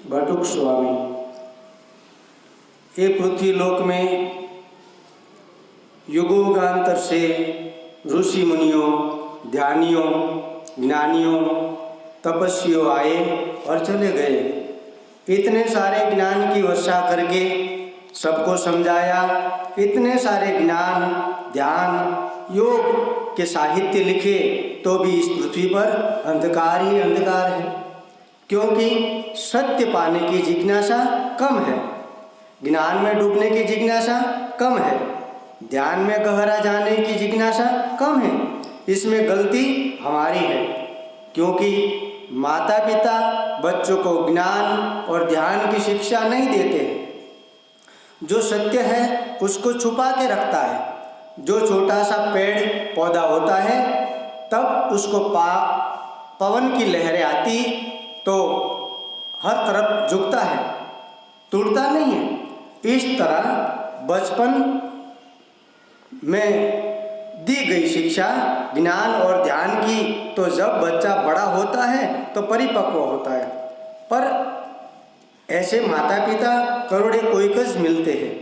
बटुक स्वामी। ये पृथ्वी लोक में युगोगांतर से ऋषि मुनियों, ध्यानियों, ज्ञानियों, तपस्वियों आए और चले गए। इतने सारे ज्ञान की वर्षा करके सबको समझाया। इतने सारे ज्ञान, ध्यान, योग के साहित्य लिखे तो भी इस पृथ्वी पर अंधकार ही अंधकार है, क्योंकि सत्य पाने की जिज्ञासा कम है, ज्ञान में डूबने की जिज्ञासा कम है, ध्यान में गहरा जाने की जिज्ञासा कम है। इसमें गलती हमारी है, क्योंकि माता पिता बच्चों को ज्ञान और ध्यान की शिक्षा नहीं देते। जो सत्य है उसको छुपा के रखता है। जो छोटा सा पेड़ पौधा होता है तब उसको पवन की लहरें आती तो हर तरफ झुकता है, टूटता नहीं है। इस तरह बचपन में दी गई शिक्षा ज्ञान और ध्यान की तो जब बच्चा बड़ा होता है तो परिपक्व होता है। पर ऐसे माता पिता करोड़े कोई मिलते हैं।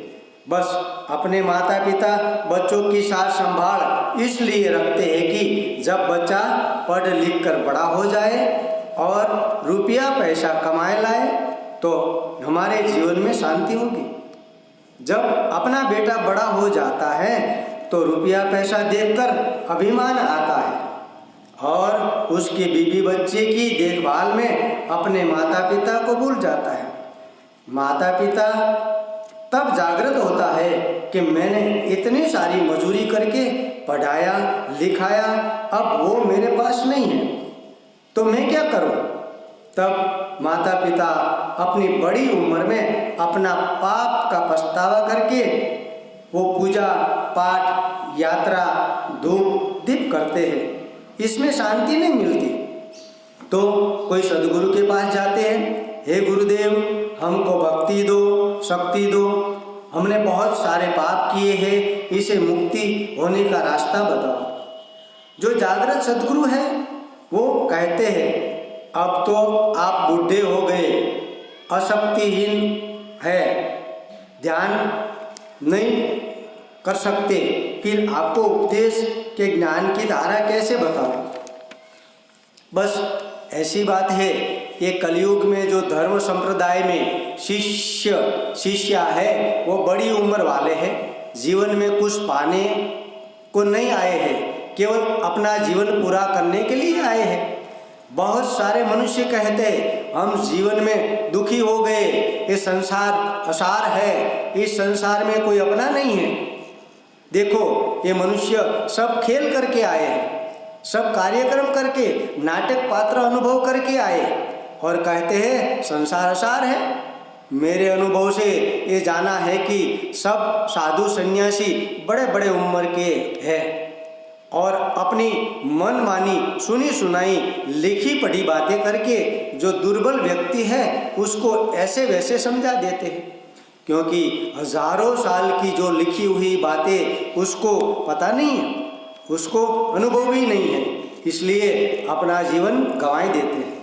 बस अपने माता पिता बच्चों की सार संभाल इसलिए रखते हैं कि जब बच्चा पढ़ लिख कर बड़ा हो जाए और रुपया पैसा कमाए लाए तो हमारे जीवन में शांति होगी। जब अपना बेटा बड़ा हो जाता है तो रुपया पैसा देखकर अभिमान आता है और उसके बीवी बच्चे की देखभाल में अपने माता पिता को भूल जाता है। माता पिता तब जागृत होता है कि मैंने इतनी सारी मजूरी करके पढ़ाया लिखाया, अब वो मेरे पास नहीं है तो मैं क्या करूं। तब माता पिता अपनी बड़ी उम्र में अपना पाप का पछतावा करके वो पूजा पाठ यात्रा धूप दीप करते हैं। इसमें शांति नहीं मिलती तो कोई सदगुरु के पास जाते हैं, हे गुरुदेव हमको भक्ति दो, शक्ति दो, हमने बहुत सारे पाप किए हैं, इसे मुक्ति होने का रास्ता बताओ। जो जागृत सदगुरु है वो कहते हैं अब तो आप बूढ़े हो गए, अशक्तिहीन है, ध्यान नहीं कर सकते, फिर आपको उपदेश के ज्ञान की धारा कैसे बताऊं। बस ऐसी बात है। ये कलयुग में जो धर्म संप्रदाय में शिष्या है वो बड़ी उम्र वाले हैं, जीवन में कुछ पाने को नहीं आए हैं, केवल अपना जीवन पूरा करने के लिए आए हैं। बहुत सारे मनुष्य कहते हैं हम जीवन में दुखी हो गए, ये संसार असार है, इस संसार में कोई अपना नहीं है। देखो ये मनुष्य सब खेल करके आए हैं, सब कार्यक्रम करके नाटक पात्र अनुभव करके आए और कहते हैं संसार असार है। मेरे अनुभव से ये जाना है कि सब साधु सन्यासी बड़े बड़े उम्र के हैं और अपनी मनमानी सुनी सुनाई लिखी पढ़ी बातें करके जो दुर्बल व्यक्ति है उसको ऐसे वैसे समझा देते हैं, क्योंकि हजारों साल की जो लिखी हुई बातें उसको पता नहीं है, उसको अनुभव ही नहीं है, इसलिए अपना जीवन गंवा देते हैं।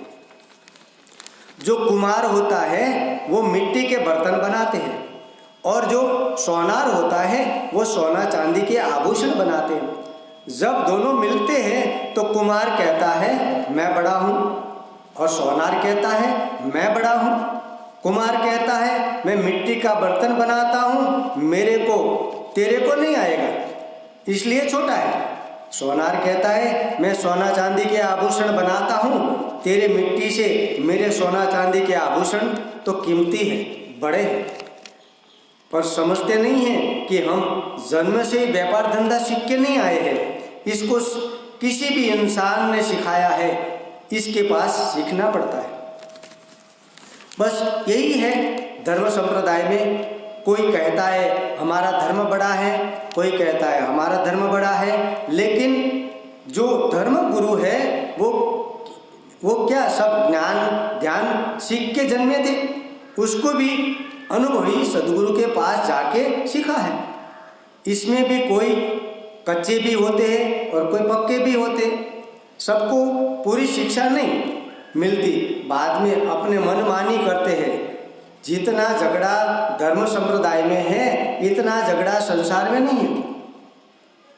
जो कुम्हार होता है वो मिट्टी के बर्तन बनाते हैं और जो सोनार होता है वो सोना चांदी के आभूषण बनाते हैं। जब दोनों मिलते हैं तो कुम्हार कहता है मैं बड़ा हूँ और सोनार कहता है मैं बड़ा हूँ। कुम्हार कहता है मैं मिट्टी का बर्तन बनाता हूँ, मेरे को तेरे को नहीं आएगा इसलिए छोटा है। सोनार कहता है मैं सोना चांदी के आभूषण बनाता हूँ, तेरे मिट्टी से मेरे सोना चांदी के आभूषण तो कीमती है, बड़े हैं। पर समझते नहीं हैं कि हम जन्म से व्यापार धंधा सीख के नहीं आए हैं, इसको किसी भी इंसान ने सिखाया है, इसके पास सीखना पड़ता है। बस यही है धर्म संप्रदाय में। कोई कहता है हमारा धर्म बड़ा है, कोई कहता है हमारा धर्म बड़ा है, लेकिन जो धर्म गुरु है वो क्या सब ज्ञान ध्यान सीख के जन्मे थे? उसको भी अनुभवी सदगुरु के पास जाके सीखा है। इसमें भी कोई कच्चे भी होते हैं और कोई पक्के भी होते, सबको पूरी शिक्षा नहीं मिलती, बाद में अपने मनमानी करते हैं। जितना झगड़ा धर्म संप्रदाय में है इतना झगड़ा संसार में नहीं है।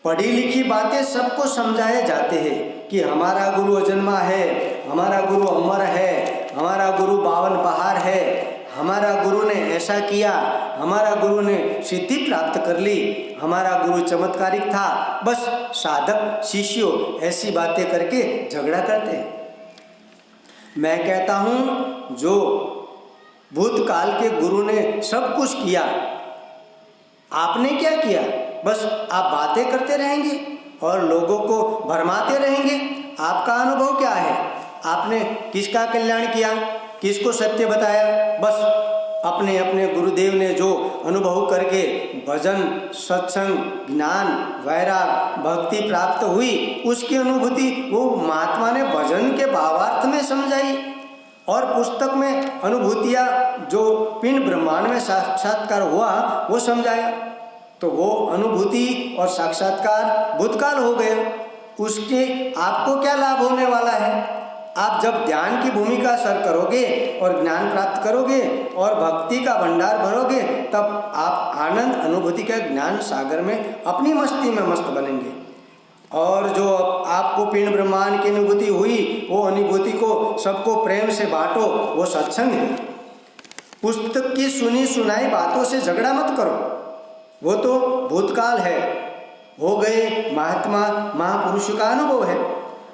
पढ़ी लिखी बातें सबको समझाए जाते हैं कि हमारा गुरु अजन्मा है, हमारा गुरु अमर है, हमारा गुरु बावन पहाड़ है, हमारा गुरु ने ऐसा किया, हमारा गुरु ने सिद्धि प्राप्त कर ली, हमारा गुरु चमत्कारिक था। बस साधक शिष्यों ऐसी बातें करके झगड़ा करते हैं। मैं कहता हूँ जो भूतकाल के गुरु ने सब कुछ किया, आपने क्या किया? बस आप बातें करते रहेंगे और लोगों को भरमाते रहेंगे। आपका अनुभव क्या है? आपने किसका कल्याण किया, किसको सत्य बताया? बस अपने अपने गुरुदेव ने जो अनुभव करके भजन, सत्संग, ज्ञान, वैराग, भक्ति प्राप्त हुई उसकी अनुभूति वो महात्मा ने भजन के भावार्थ में समझाई और पुस्तक में अनुभूतियाँ जो पिंड ब्रह्मांड में साक्षात्कार हुआ वो समझाया। तो वो अनुभूति और साक्षात्कार भूतकाल हो गया। उसके आपको क्या लाभ होने वाला है? आप जब ध्यान की भूमिका सर करोगे और ज्ञान प्राप्त करोगे और भक्ति का भंडार भरोगे तब आप आनंद अनुभूति के ज्ञान सागर में अपनी मस्ती में मस्त बनेंगे। और जो आपको पिंड ब्रह्मांड की अनुभूति हुई वो अनुभूति को सबको प्रेम से बांटो, वो सत्संग है। पुस्तक की सुनी सुनाई बातों से झगड़ा मत करो, वो तो भूतकाल है, हो गए महात्मा महापुरुष का अनुभव है,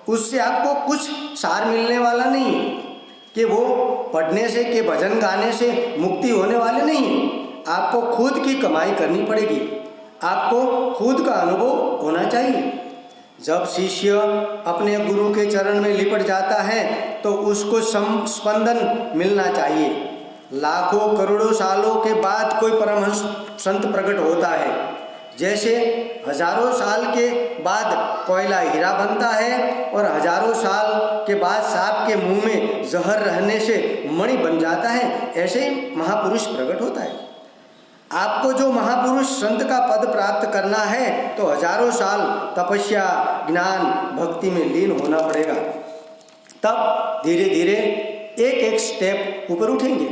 उससे आपको कुछ सार मिलने वाला नहीं है कि वो पढ़ने से कि भजन गाने से मुक्ति होने वाले नहीं है। आपको खुद की कमाई करनी पड़ेगी, आपको खुद का अनुभव होना चाहिए। जब शिष्य अपने गुरु के चरण में लिपट जाता है तो उसको स्पंदन मिलना चाहिए। लाखों करोड़ों सालों के बाद कोई परमहंस संत प्रकट होता है, जैसे हजारों साल के बाद कोयला हीरा बनता है और हजारों साल के बाद सांप के मुंह में जहर रहने से मणि बन जाता है, ऐसे ही महापुरुष प्रकट होता है। आपको जो महापुरुष संत का पद प्राप्त करना है तो हजारों साल तपस्या, ज्ञान, भक्ति में लीन होना पड़ेगा। तब धीरे धीरे एक एक स्टेप ऊपर उठेंगे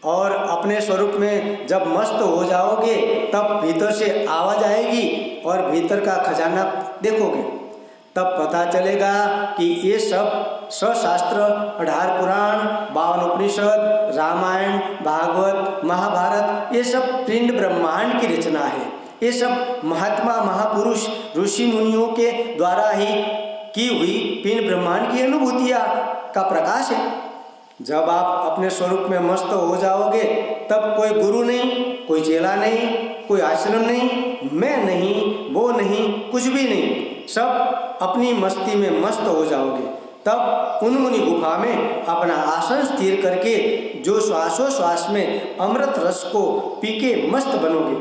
और अपने स्वरूप में जब मस्त हो जाओगे तब भीतर से आवाज आएगी और भीतर का खजाना देखोगे। तब पता चलेगा कि ये सब शास्त्र, 18 पुराण, 52 उपनिषद, रामायण, भागवत, महाभारत, ये सब पिंड ब्रह्मांड की रचना है। ये सब महात्मा महापुरुष ऋषि मुनियों के द्वारा ही की हुई पिंड ब्रह्मांड की अनुभूतियाँ का प्रकाश है। जब आप अपने स्वरूप में मस्त हो जाओगे तब कोई गुरु नहीं, कोई चेला नहीं, कोई आश्रम नहीं, मैं नहीं, वो नहीं, कुछ भी नहीं, सब अपनी मस्ती में मस्त हो जाओगे। तब उन्मुनि गुफा में अपना आसन स्थिर करके जो श्वासोश्वास में अमृत रस को पी के मस्त बनोगे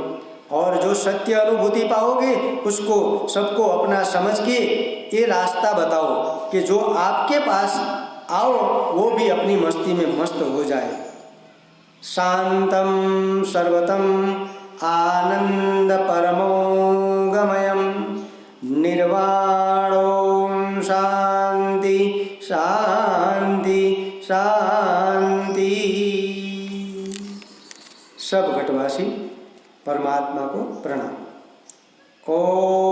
और जो सत्य अनुभूति पाओगे उसको सबको अपना समझ के ये रास्ता बताओ कि जो आपके पास आओ वो भी अपनी मस्ती में मस्त हो जाए। शांतम सर्वतम आनंद परमोगमयम निर्वाणो शांति शांति शांति। सब घटवासी परमात्मा को प्रणाम। ओम